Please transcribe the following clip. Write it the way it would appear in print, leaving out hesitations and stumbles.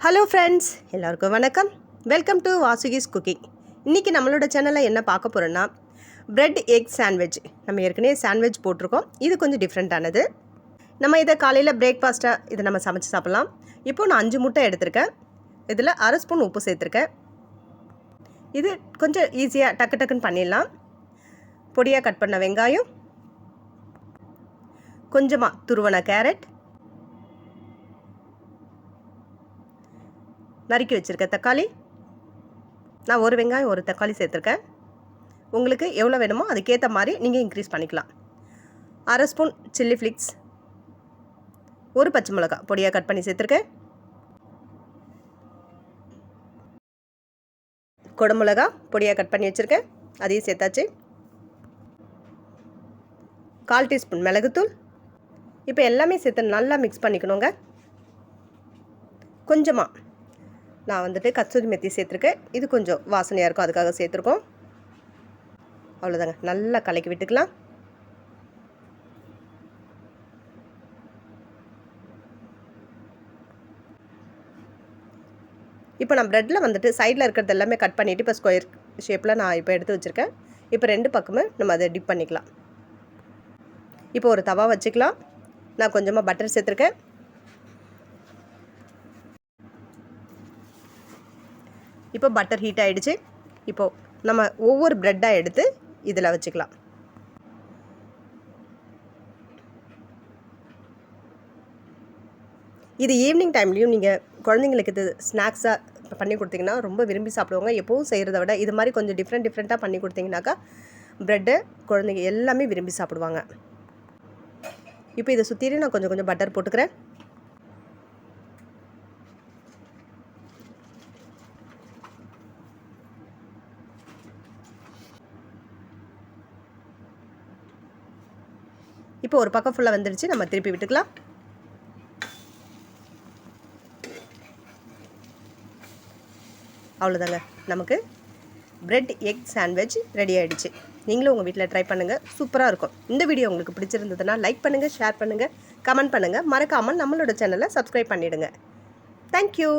Hello friends, எல்லாருக்கும் வணக்கம். Welcome to Vasuki's cooking. இன்றைக்கி நம்மளோட சேனலில் என்ன பார்க்க போகிறோன்னா பிரெட் எக் சாண்ட்விச். நம்ம ஏற்கனவே சாண்ட்விச் போட்டிருக்கோம். இது கொஞ்சம் டிஃப்ரெண்ட்டானது. நம்ம இதை காலையில் பிரேக்ஃபாஸ்ட்டாக இதை நம்ம சமைச்சு சாப்பிட்லாம். இப்போது நான் 5 முட்டை எடுத்திருக்கேன். இதில் 1/2 ஸ்பூன் உப்பு சேர்த்துருக்கேன். இது கொஞ்சம் ஈஸியாக டக்கு டக்குன்னு பண்ணிடலாம். பொடியாக கட் பண்ண வெங்காயம், கொஞ்சமாக துருவன கேரட், நறுக்கி வச்சுருக்க தக்காளி. நான் ஒரு வெங்காயம் ஒரு தக்காளி சேர்த்துருக்கேன். உங்களுக்கு எவ்வளோ வேணுமோ அதுக்கேற்ற மாதிரி நீங்கள் இன்க்ரீஸ் பண்ணிக்கலாம். 1/2 ஸ்பூன் சில்லி ஃப்ளிக்ஸ், ஒரு பச்சை மிளகா பொடியாக கட் பண்ணி சேர்த்துருக்கேன். குடமிளகா பொடியாக கட் பண்ணி வச்சுருக்கேன், அதையும் சேர்த்தாச்சு. 1/4 டீஸ்பூன் மிளகுத்தூள். இப்போ எல்லாமே சேர்த்து நல்லா மிக்ஸ் பண்ணிக்கணுங்க. கொஞ்சமாக நான் கஸ்தூரி மெத்தி சேர்த்துருக்கேன். இது கொஞ்சம் வாசனையாக இருக்கும், அதுக்காக சேர்த்துருக்கோம். அவ்வளோதாங்க, நல்லா கலக்கி விட்டுக்கலாம். இப்போ நான் ப்ரெட்டில் சைடில் இருக்கிறது எல்லாமே கட் பண்ணிவிட்டு இப்போ ஸ்கொயர் ஷேப்பில் நான் இப்போ எடுத்து வச்சுருக்கேன். இப்போ 2 பக்கமே நம்ம அதை டிப் பண்ணிக்கலாம். இப்போ ஒரு தவா வச்சுக்கலாம். நான் கொஞ்சமாக பட்டர் சேர்த்துருக்கேன். இப்போ பட்டர் ஹீட் ஆகிடுச்சு. இப்போது நம்ம ஒவ்வொரு ப்ரெட்டாக எடுத்து இதில் வச்சுக்கலாம். இது ஈவினிங் டைம்லேயும் நீங்கள் குழந்தைங்களுக்கு இது ஸ்நாக்ஸாக பண்ணி கொடுத்தீங்கன்னா ரொம்ப விரும்பி சாப்பிடுவாங்க. எப்போவும் செய்கிறத விட இது மாதிரி கொஞ்சம் டிஃப்ரெண்ட்டாக பண்ணி கொடுத்தீங்கன்னாக்கா ப்ரெட்டை குழந்தைங்க எல்லாமே விரும்பி சாப்பிடுவாங்க. இப்போ இதை சுற்றிலும் நான் கொஞ்சம் பட்டர் போட்டுக்கிறேன். இப்போ ஒரு பக்கம் ஃபுல்லாக வந்துடுச்சு, நம்ம திருப்பி விட்டுக்கலாம். அவ்வளோதாங்க, நமக்கு பிரெட் எக் சாண்ட்விச் ரெடி ஆகிடுச்சு. நீங்களும் உங்கள் வீட்டில் ட்ரை பண்ணுங்கள், சூப்பராக இருக்கும். இந்த வீடியோ உங்களுக்கு பிடிச்சிருந்ததுன்னா லைக் பண்ணுங்கள், ஷேர் பண்ணுங்கள், கமெண்ட் பண்ணுங்கள். மறக்காமல் நம்மளோட சேனலை சப்ஸ்கிரைப் பண்ணிவிடுங்க. தேங்க்யூ.